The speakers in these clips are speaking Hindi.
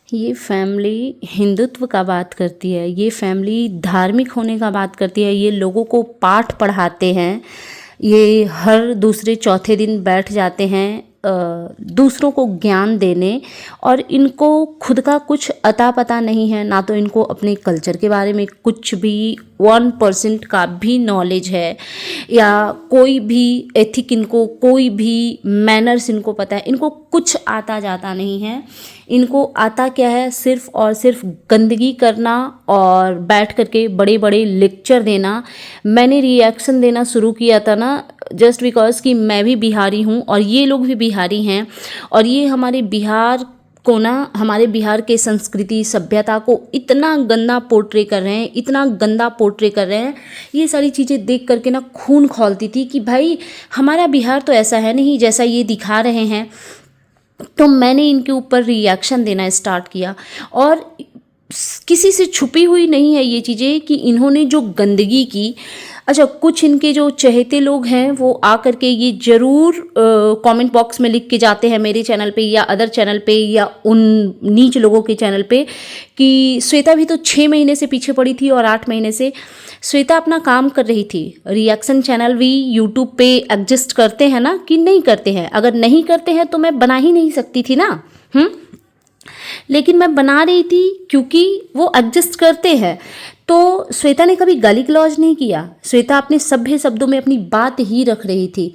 ये फैमिली हिंदुत्व का बात करती है, ये फैमिली धार्मिक होने का बात करती है, ये लोगों को पाठ पढ़ाते हैं, ये हर दूसरे चौथे दिन बैठ जाते हैं दूसरों को ज्ञान देने। और इनको खुद का कुछ अता पता नहीं है, ना तो इनको अपने कल्चर के बारे में कुछ भी 1% का भी नॉलेज है, या कोई भी एथिक, इनको कोई भी मैनर्स इनको पता है। इनको कुछ आता जाता नहीं है। इनको आता क्या है, सिर्फ और सिर्फ गंदगी करना और बैठ करके बड़े बड़े लेक्चर देना। मैंने रिएक्शन देना शुरू किया था ना जस्ट बिकॉज कि मैं भी बिहारी हूँ और ये लोग भी बिहारी हैं, और ये हमारे बिहार को ना, हमारे बिहार के संस्कृति सभ्यता को इतना गंदा पोर्ट्रे कर रहे हैं, इतना गंदा पोर्ट्रे कर रहे हैं। ये सारी चीज़ें देख करके ना खून खौलती थी कि भाई हमारा बिहार तो ऐसा है नहीं जैसा ये दिखा रहे हैं। तो मैंने इनके ऊपर रिएक्शन देना स्टार्ट किया, और किसी से छुपी हुई नहीं है ये चीज़ें कि इन्होंने जो गंदगी की। अच्छा, कुछ इनके जो चहेते लोग हैं वो आ करके ये ज़रूर कमेंट बॉक्स में लिख के जाते हैं मेरे चैनल पे या अदर चैनल पे या उन नीच लोगों के चैनल पे कि श्वेता भी तो 6 महीने से पीछे पड़ी थी और 8 महीने से। श्वेता अपना काम कर रही थी। रिएक्शन चैनल भी यूट्यूब पे एग्जिस्ट करते हैं ना कि नहीं करते हैं? अगर नहीं करते हैं तो मैं बना ही नहीं सकती थी ना। लेकिन मैं बना रही थी क्योंकि वो एग्जिस्ट करते हैं। तो श्वेता ने कभी गाली गलौज नहीं किया। श्वेता अपने सभ्य शब्दों में अपनी बात ही रख रही थी।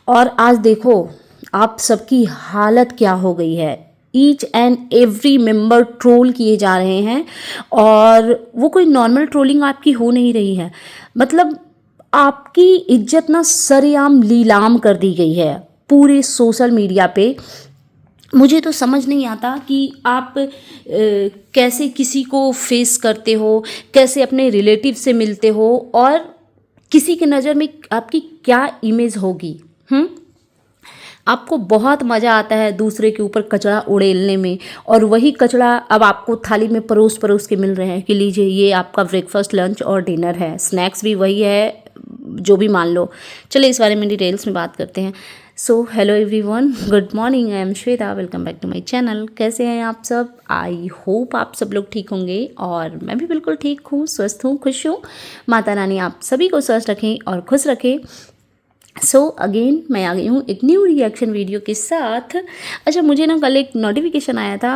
और आज देखो आप सबकी हालत क्या हो गई है। Each and every member troll किए जा रहे हैं, और वो कोई नॉर्मल ट्रोलिंग आपकी हो नहीं रही है। मतलब आपकी इज्जत ना सरेआम लीलाम कर दी गई है पूरे सोशल मीडिया पे। मुझे तो समझ नहीं आता कि आप कैसे किसी को फेस करते हो, कैसे अपने रिलेटिव से मिलते हो, और किसी के नज़र में आपकी क्या इमेज होगी। आपको बहुत मज़ा आता है दूसरे के ऊपर कचरा उड़ेलने में, और वही कचरा अब आपको थाली में परोस परोस के मिल रहे हैं कि लीजिए ये आपका ब्रेकफास्ट, लंच और डिनर है। स्नैक्स भी वही है, जो भी मान लो। चलिए इस बारे में डिटेल्स में बात करते हैं। So hello everyone, good morning, I am Shweta, welcome back to my channel. कैसे हैं आप सब? आई होप आप सब लोग ठीक होंगे, और मैं भी बिल्कुल ठीक हूँ, स्वस्थ हूँ, खुश हूँ। माता रानी आप सभी को स्वस्थ रखें और खुश रखें। सो अगेन मैं आ गई हूँ एक न्यू रिएक्शन वीडियो के साथ। अच्छा, मुझे ना कल एक नोटिफिकेशन आया था,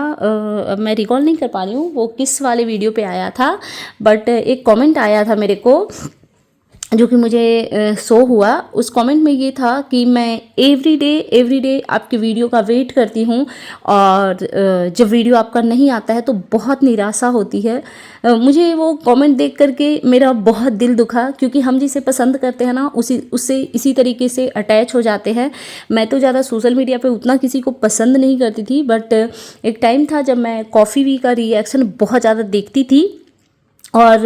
अब मैं रिकॉल नहीं कर पा रही हूँ वो किस वाले वीडियो पे आया था, बट एक कमेंट आया था मेरे को जो कि मुझे शो हुआ। उस कमेंट में ये था कि मैं एवरी डे आपकी वीडियो का वेट करती हूँ, और जब वीडियो आपका नहीं आता है तो बहुत निराशा होती है। मुझे वो कमेंट देख करके मेरा बहुत दिल दुखा, क्योंकि हम जिसे पसंद करते हैं ना उससे इसी तरीके से अटैच हो जाते हैं। मैं तो ज़्यादा सोशल मीडिया पे उतना किसी को पसंद नहीं करती थी, बट एक टाइम था जब मैं कॉफ़ी वी का रिएक्शन बहुत ज़्यादा देखती थी, और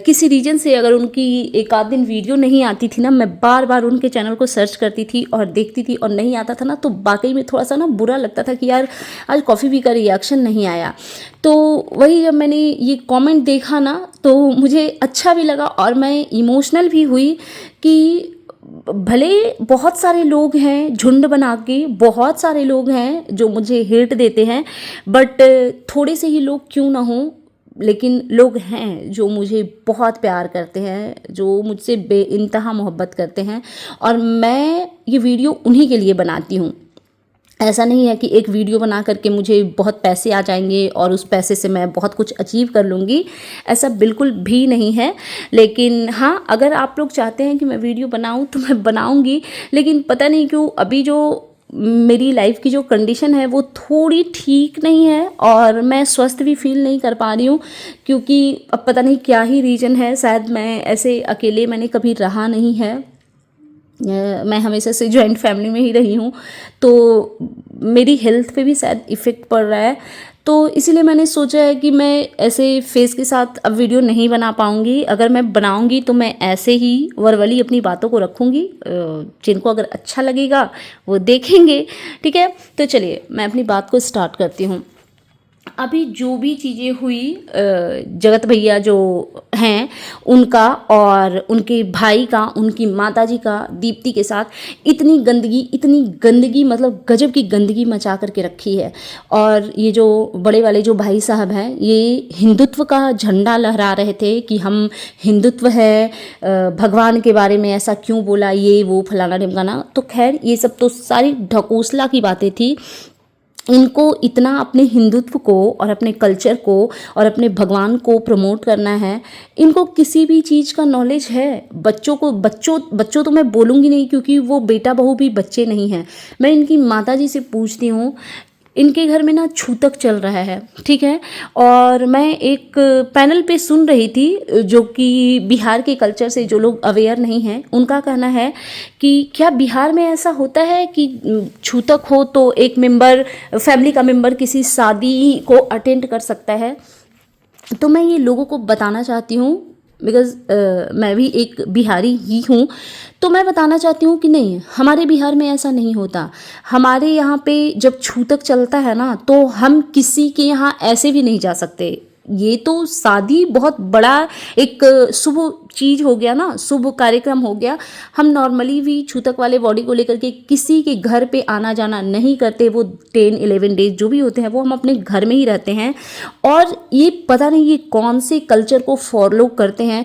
किसी रीजन से अगर उनकी एक आध दिन वीडियो नहीं आती थी ना, मैं बार बार उनके चैनल को सर्च करती थी और देखती थी, और नहीं आता था ना तो वाकई में थोड़ा सा ना बुरा लगता था कि यार आज कॉफ़ी वी का रिएक्शन नहीं आया। तो वही जब मैंने ये कमेंट देखा ना तो मुझे अच्छा भी लगा, और मैं इमोशनल भी हुई कि भले बहुत सारे लोग हैं झुंड बना के, बहुत सारे लोग हैं जो मुझे हेट देते हैं, बट थोड़े से ही लोग क्यों ना हों, लेकिन लोग हैं जो मुझे बहुत प्यार करते हैं, जो मुझसे बेइंतहा मोहब्बत करते हैं, और मैं ये वीडियो उन्हीं के लिए बनाती हूँ। ऐसा नहीं है कि एक वीडियो बना करके मुझे बहुत पैसे आ जाएंगे और उस पैसे से मैं बहुत कुछ अचीव कर लूँगी, ऐसा बिल्कुल भी नहीं है। लेकिन हाँ, अगर आप लोग चाहते हैं कि मैं वीडियो बनाऊँ तो मैं बनाऊँगी, लेकिन पता नहीं क्यों अभी जो मेरी लाइफ की जो कंडीशन है वो थोड़ी ठीक नहीं है, और मैं स्वस्थ भी फील नहीं कर पा रही हूँ, क्योंकि अब पता नहीं क्या ही रीज़न है। शायद मैं ऐसे अकेले मैंने कभी रहा नहीं है, मैं हमेशा से जॉइंट फैमिली में ही रही हूँ, तो मेरी हेल्थ पे भी शायद इफ़ेक्ट पड़ रहा है। तो इसीलिए मैंने सोचा है कि मैं ऐसे फेस के साथ अब वीडियो नहीं बना पाऊँगी। अगर मैं बनाऊँगी तो मैं ऐसे ही वर्बली अपनी बातों को रखूँगी, जिनको अगर अच्छा लगेगा वो देखेंगे, ठीक है। तो चलिए मैं अपनी बात को स्टार्ट करती हूँ। अभी जो भी चीज़ें हुई जगत भैया जो हैं उनका और उनके भाई का, उनकी माताजी का दीप्ति के साथ इतनी गंदगी मतलब गजब की गंदगी मचा करके रखी है। और ये जो बड़े वाले जो भाई साहब हैं ये हिंदुत्व का झंडा लहरा रहे थे कि हम हिंदुत्व है, भगवान के बारे में ऐसा क्यों बोला, ये वो फलाना ढिमकाना। तो खैर ये सब तो सारी ढकोसला की बातें थी। इनको इतना अपने हिंदुत्व को और अपने कल्चर को और अपने भगवान को प्रमोट करना है, इनको किसी भी चीज़ का नॉलेज है। बच्चों तो मैं बोलूँगी नहीं क्योंकि वो बेटा बहू भी बच्चे नहीं हैं। मैं इनकी माताजी से पूछती हूँ, इनके घर में ना छूतक चल रहा है, ठीक है। और मैं एक पैनल पे सुन रही थी जो कि बिहार के कल्चर से जो लोग अवेयर नहीं हैं उनका कहना है कि क्या बिहार में ऐसा होता है कि छूतक हो तो एक मेंबर, फैमिली का मेंबर किसी शादी को अटेंड कर सकता है। तो मैं ये लोगों को बताना चाहती हूँ बिकॉज़ मैं भी एक बिहारी ही हूँ, तो मैं बताना चाहती हूँ कि नहीं, हमारे बिहार में ऐसा नहीं होता। हमारे यहाँ पे जब छूतक चलता है ना तो हम किसी के यहाँ ऐसे भी नहीं जा सकते। ये तो शादी बहुत बड़ा एक शुभ चीज़ हो गया ना, शुभ कार्यक्रम हो गया। हम नॉर्मली भी छूतक वाले बॉडी को लेकर के किसी के घर पे आना जाना नहीं करते। वो 10-11 डेज जो भी होते हैं वो हम अपने घर में ही रहते हैं। और ये पता नहीं ये कौन से कल्चर को फॉलो करते हैं।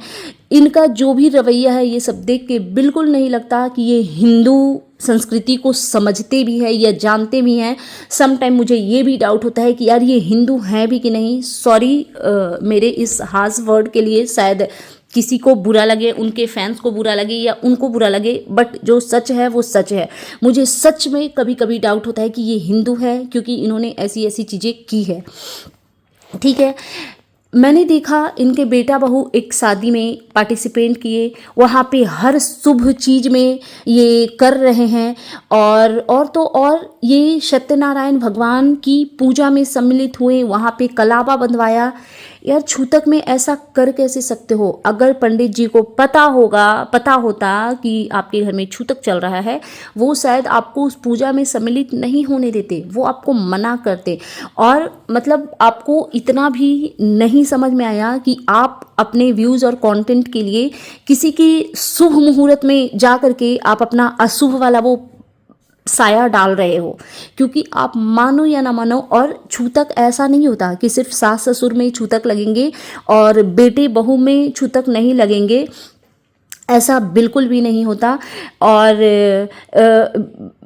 इनका जो भी रवैया है ये सब देख के बिल्कुल नहीं लगता कि ये हिंदू संस्कृति को समझते भी है या जानते भी हैं। सम टाइम मुझे ये भी डाउट होता है कि यार ये हिंदू हैं भी कि नहीं। सॉरी मेरे इस हार्श वर्ड के लिए, शायद किसी को बुरा लगे, उनके फैंस को बुरा लगे या उनको बुरा लगे, बट जो सच है वो सच है। मुझे सच में कभी कभी डाउट होता है कि ये हिंदू है क्योंकि इन्होंने ऐसी ऐसी चीज़ें की है, ठीक है। मैंने देखा इनके बेटा बहू एक शादी में पार्टिसिपेट किए, वहाँ पे हर शुभ चीज़ में ये कर रहे हैं। और तो और ये सत्यनारायण भगवान की पूजा में सम्मिलित हुए, वहाँ पे कलावा बंधवाया। यार छूतक में ऐसा कर कैसे सकते हो? अगर पंडित जी को पता होता कि आपके घर में छूतक चल रहा है, वो शायद आपको उस पूजा में सम्मिलित नहीं होने देते, वो आपको मना करते। और मतलब आपको इतना भी नहीं समझ में आया कि आप अपने व्यूज़ और कंटेंट के लिए किसी की शुभ मुहूर्त में जा करके आप अपना अशुभ वाला वो साया डाल रहे हो। क्योंकि आप मानो या ना मानो, और छूतक ऐसा नहीं होता कि सिर्फ सास ससुर में छूतक लगेंगे और बेटे बहू में छूतक नहीं लगेंगे, ऐसा बिल्कुल भी नहीं होता। और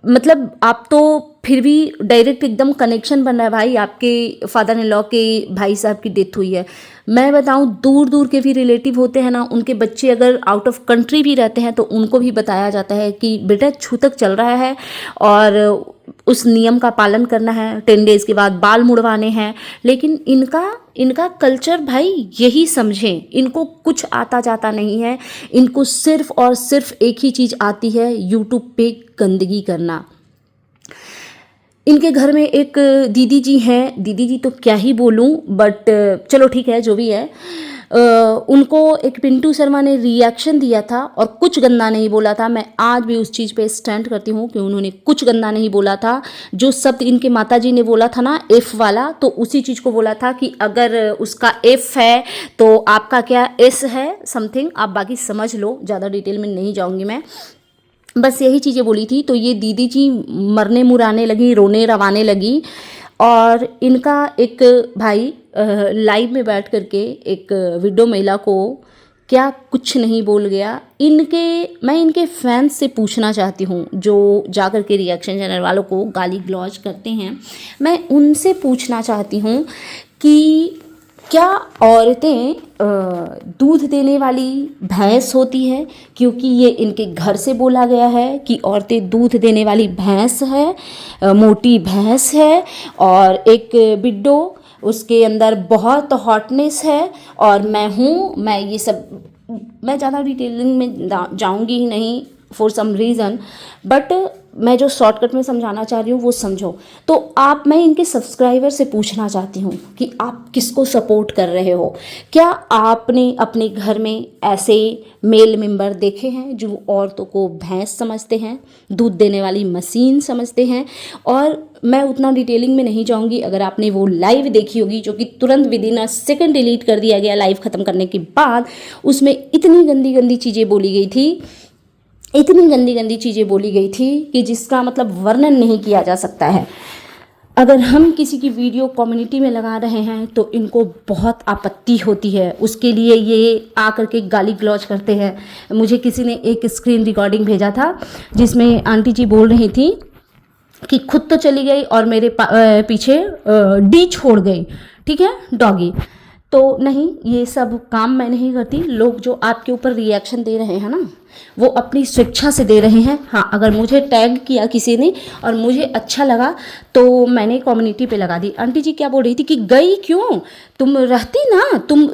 मतलब आप तो फिर भी डायरेक्ट एकदम कनेक्शन बन रहा है भाई, आपके फादर इन लॉ के भाई साहब की डेथ हुई है। मैं बताऊं, दूर दूर के भी रिलेटिव होते हैं ना, उनके बच्चे अगर आउट ऑफ कंट्री भी रहते हैं तो उनको भी बताया जाता है कि बेटा छूतक चल रहा है और उस नियम का पालन करना है, 10 डेज़ के बाद बाल मुड़वाने हैं। लेकिन इनका कल्चर भाई यही समझें, इनको कुछ आता जाता नहीं है। इनको सिर्फ और सिर्फ एक ही चीज़ आती है, यूट्यूब पे गंदगी करना। इनके घर में एक दीदी जी हैं, दीदी जी तो क्या ही बोलूं, बट चलो ठीक है जो भी है। उनको एक पिंटू शर्मा ने रिएक्शन दिया था और कुछ गंदा नहीं बोला था। मैं आज भी उस चीज़ पे स्टैंड करती हूँ कि उन्होंने कुछ गंदा नहीं बोला था। जो शब्द इनके माताजी ने बोला था ना, एफ वाला, तो उसी चीज़ को बोला था कि अगर उसका एफ है तो आपका क्या एस है, समथिंग। आप बाकी समझ लो, ज़्यादा डिटेल में नहीं जाऊँगी मैं, बस यही चीज़ें बोली थी। तो ये दीदी जी मरने मुराने लगी, रोने रवाने लगी। और इनका एक भाई लाइव में बैठ करके एक विडो महिला को क्या कुछ नहीं बोल गया। मैं इनके फैंस से पूछना चाहती हूँ जो जा कर के रिएक्शन चैनल वालों को गाली गलौज करते हैं, मैं उनसे पूछना चाहती हूँ कि क्या औरतें दूध देने वाली भैंस होती है? क्योंकि ये इनके घर से बोला गया है कि औरतें दूध देने वाली भैंस है, मोटी भैंस है, और एक बिड्डो, उसके अंदर बहुत हॉटनेस है। और मैं ये सब, मैं ज़्यादा डिटेलिंग में जाऊंगी ही नहीं फॉर सम रीज़न, बट मैं जो शॉर्टकट में समझाना चाह रही हूँ वो समझो। तो मैं इनके सब्सक्राइबर से पूछना चाहती हूँ कि आप किसको सपोर्ट कर रहे हो। क्या आपने अपने घर में ऐसे मेल मेंबर देखे हैं जो औरतों को भैंस समझते हैं, दूध देने वाली मशीन समझते हैं? और मैं उतना डिटेलिंग में नहीं जाऊंगी। अगर आपने वो लाइव देखी होगी जो कि तुरंत विदिन अ सेकंड डिलीट कर दिया गया लाइव ख़त्म करने के बाद, उसमें इतनी गंदी गंदी चीज़ें बोली गई थी, इतनी गंदी गंदी चीज़ें बोली गई थी कि जिसका मतलब वर्णन नहीं किया जा सकता है। अगर हम किसी की वीडियो कम्युनिटी में लगा रहे हैं तो इनको बहुत आपत्ति होती है, उसके लिए ये आकर के गाली गलौज करते हैं। मुझे किसी ने एक स्क्रीन रिकॉर्डिंग भेजा था जिसमें आंटी जी बोल रही थी कि खुद तो चली गई और मेरे पीछे डी छोड़ गई, ठीक है, डॉगी। तो नहीं, ये सब काम मैं नहीं करती। लोग जो आपके ऊपर रिएक्शन दे रहे हैं ना, वो अपनी स्वेच्छा से दे रहे हैं। हाँ, अगर मुझे टैग किया किसी ने और मुझे अच्छा लगा तो मैंने कम्युनिटी पे लगा दी। आंटी जी क्या बोल रही थी कि गई क्यों, तुम रहती ना, तुम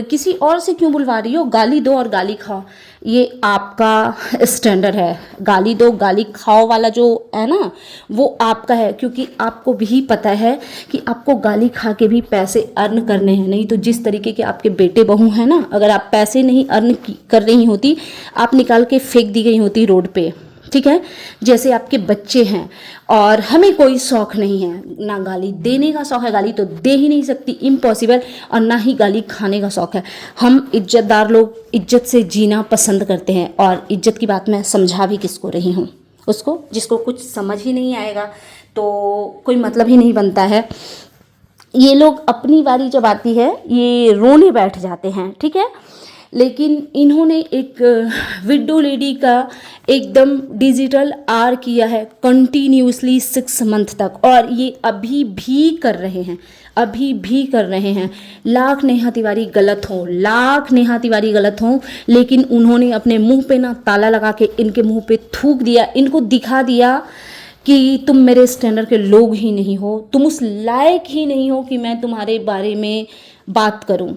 किसी और से क्यों बुलवा रही हो, गाली दो और गाली खाओ। ये आपका स्टैंडर्ड है, गाली दो गाली खाओ वाला जो है ना, वो आपका है, क्योंकि आपको भी पता है कि आपको गाली खा के भी पैसे अर्न करने हैं। नहीं तो जिस तरीके के आपके बेटे बहू हैं ना, अगर आप पैसे नहीं अर्न कर रही होती, आप निकाल के फेंक दी गई होती रोड पे, ठीक है। जैसे आपके बच्चे हैं और हमें कोई शौक़ नहीं है, ना गाली देने का शौक़ है, गाली तो दे ही नहीं सकती, इम्पॉसिबल, और ना ही गाली खाने का शौक़ है। हम इज्जतदार लोग इज्जत से जीना पसंद करते हैं। और इज्जत की बात मैं समझा भी किसको रही हूँ, उसको जिसको कुछ समझ ही नहीं आएगा तो कोई मतलब ही नहीं बनता है। ये लोग अपनी बारी जब आती है ये रोने बैठ जाते हैं, ठीक है। लेकिन इन्होंने एक विडो लेडी का एकदम डिजिटल आर किया है कंटिन्यूसली 6 मंथ तक, और ये अभी भी कर रहे हैं, अभी भी कर रहे हैं। लाख नेहा तिवारी गलत हो, लाख नेहा तिवारी गलत हो, लेकिन उन्होंने अपने मुंह पे ना ताला लगा के इनके मुंह पे थूक दिया, इनको दिखा दिया कि तुम मेरे स्टैंडर्ड के लोग ही नहीं हो, तुम उस लायक ही नहीं हो कि मैं तुम्हारे बारे में बात करूं।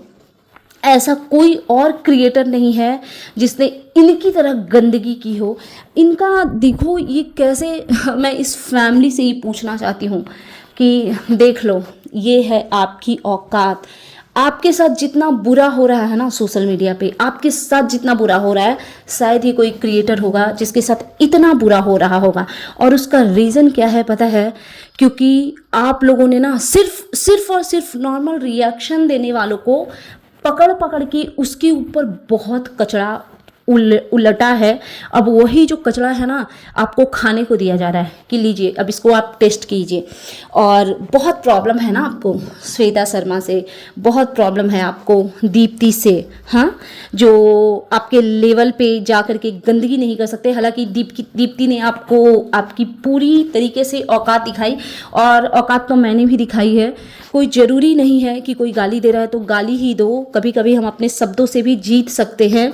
ऐसा कोई और क्रिएटर नहीं है जिसने इनकी तरह गंदगी की हो। इनका देखो ये कैसे, मैं इस फैमिली से ही पूछना चाहती हूँ कि देख लो, ये है आपकी औकात। आपके साथ जितना बुरा हो रहा है ना सोशल मीडिया पे, आपके साथ जितना बुरा हो रहा है, शायद ही कोई क्रिएटर होगा जिसके साथ इतना बुरा हो रहा होगा। और उसका रीज़न क्या है पता है? क्योंकि आप लोगों ने ना सिर्फ और सिर्फ नॉर्मल रिएक्शन देने वालों को पकड़ पकड़ के उसके ऊपर बहुत कचरा उलटा है। अब वही जो कचरा है ना, आपको खाने को दिया जा रहा है कि लीजिए अब इसको आप टेस्ट कीजिए। और बहुत प्रॉब्लम है ना आपको श्वेता शर्मा से, बहुत प्रॉब्लम है आपको दीप्ति से, हाँ, जो आपके लेवल पे जा कर के गंदगी नहीं कर सकते। हालांकि दीप्ति ने आपको आपकी पूरी तरीके से औकात दिखाई, और औकात तो मैंने भी दिखाई है। कोई ज़रूरी नहीं है कि कोई गाली दे रहा है तो गाली ही दो, कभी कभी हम अपने शब्दों से भी जीत सकते हैं।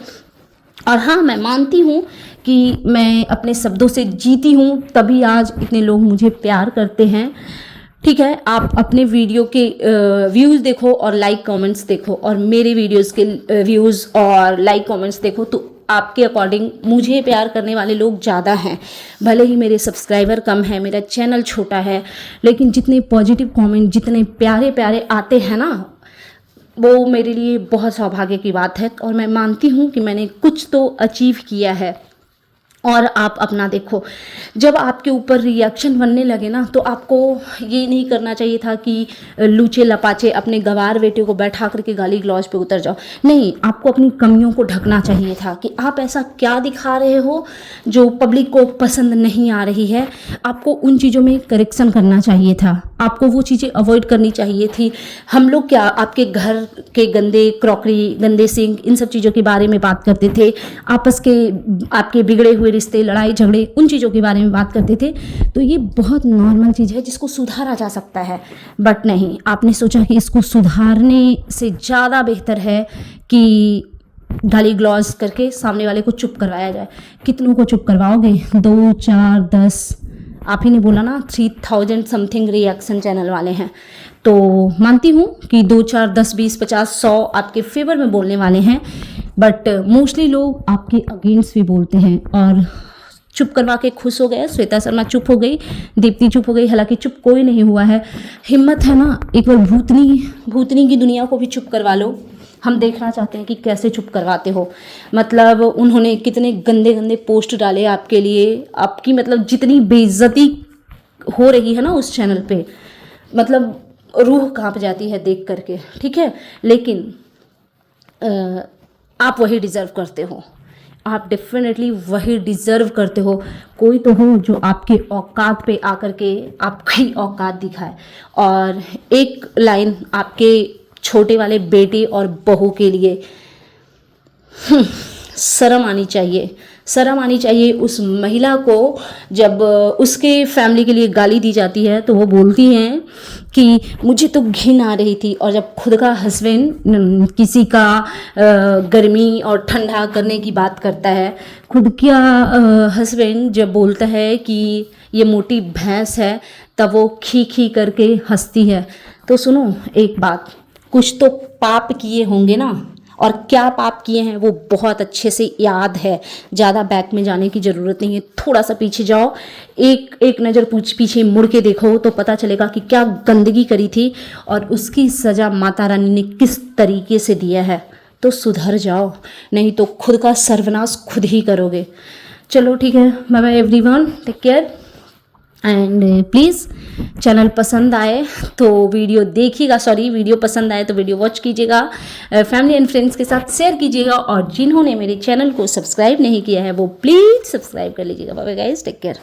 और हाँ, मैं मानती हूँ कि मैं अपने शब्दों से जीती हूँ, तभी आज इतने लोग मुझे प्यार करते हैं, ठीक है। आप अपने वीडियो के व्यूज़ देखो और लाइक कमेंट्स देखो, और मेरे वीडियोस के व्यूज़ और लाइक कमेंट्स देखो, तो आपके अकॉर्डिंग मुझे प्यार करने वाले लोग ज़्यादा हैं। भले ही मेरे सब्सक्राइबर कम है, मेरा चैनल छोटा है, लेकिन जितने पॉजिटिव कमेंट, जितने प्यारे प्यारे आते हैं ना, वो मेरे लिए बहुत सौभाग्य की बात है। और मैं मानती हूँ कि मैंने कुछ तो अचीव किया है। और आप अपना देखो, जब आपके ऊपर रिएक्शन बनने लगे ना, तो आपको ये नहीं करना चाहिए था कि लूचे लपाचे अपने गवार बेटे को बैठा करके गाली गलौज पे उतर जाओ। नहीं, आपको अपनी कमियों को ढकना चाहिए था कि आप ऐसा क्या दिखा रहे हो जो पब्लिक को पसंद नहीं आ रही है। आपको उन चीज़ों में करेक्शन करना चाहिए था, आपको वो चीज़ें अवॉइड करनी चाहिए थी। हम लोग क्या आपके घर के गंदे क्रॉकरी, गंदे सिंक, इन सब चीज़ों के बारे में बात करते थे, आपस के आपके बिगड़े हुए रिश्ते, लड़ाई झगड़े, उन चीज़ों के बारे में बात करते थे। तो ये बहुत नॉर्मल चीज़ है जिसको सुधारा जा सकता है। बट नहीं, आपने सोचा कि इसको सुधारने से ज़्यादा बेहतर है कि गाली ग्लॉस करके सामने वाले को चुप करवाया जाए। कितनों को चुप करवाओगे? 2, 4, 10, आप ही ने बोला ना 3000 समथिंग रिएक्शन चैनल वाले हैं। तो मानती हूँ कि 2, 4, 10, 20, 50, 100 आपके फेवर में बोलने वाले हैं, बट मोस्टली लोग आपके अगेंस्ट भी बोलते हैं। और चुप करवा के खुश हो गए। श्वेता शर्मा चुप हो गई, दीप्ति चुप हो गई, हालांकि चुप कोई नहीं हुआ है। हिम्मत है ना, एक बार भूतनी की दुनिया को भी चुप करवा लो। हम देखना चाहते हैं कि कैसे चुप करवाते हो। मतलब उन्होंने कितने गंदे गंदे पोस्ट डाले आपके लिए, आपकी मतलब जितनी बेइज्जती हो रही है ना उस चैनल पे, मतलब रूह कांप जाती है देख करके, ठीक है। लेकिन आप वही डिज़र्व करते हो, आप डेफिनेटली वही डिज़र्व करते हो। कोई तो हो जो आपके औकात पे आकर के आपकी औकात दिखाए। और एक लाइन आपके छोटे वाले बेटे और बहू के लिए, शर्म आनी चाहिए, शर्म आनी चाहिए उस महिला को। जब उसके फैमिली के लिए गाली दी जाती है तो वो बोलती हैं कि मुझे तो घिन आ रही थी, और जब खुद का हस्बैंड किसी का गर्मी और ठंडा करने की बात करता है, खुद का हस्बैंड जब बोलता है कि ये मोटी भैंस है, तब वो खी खी करके हंसती है। तो सुनो एक बात, कुछ तो पाप किए होंगे ना, और क्या पाप किए हैं वो बहुत अच्छे से याद है। ज़्यादा बैक में जाने की ज़रूरत नहीं है, थोड़ा सा पीछे जाओ, एक नज़र पीछे मुड़ के देखो तो पता चलेगा कि क्या गंदगी करी थी और उसकी सज़ा माता रानी ने किस तरीके से दिया है। तो सुधर जाओ, नहीं तो खुद का सर्वनाश खुद ही करोगे। चलो ठीक है, bye bye everyone, take care. And please channel पसंद आए तो वीडियो पसंद आए तो वीडियो वॉच कीजिएगा, फैमिली एंड फ्रेंड्स के साथ शेयर कीजिएगा, और जिन्होंने मेरे चैनल को सब्सक्राइब नहीं किया है वो प्लीज़ सब्सक्राइब कर लीजिएगा। Bye bye guys, take care.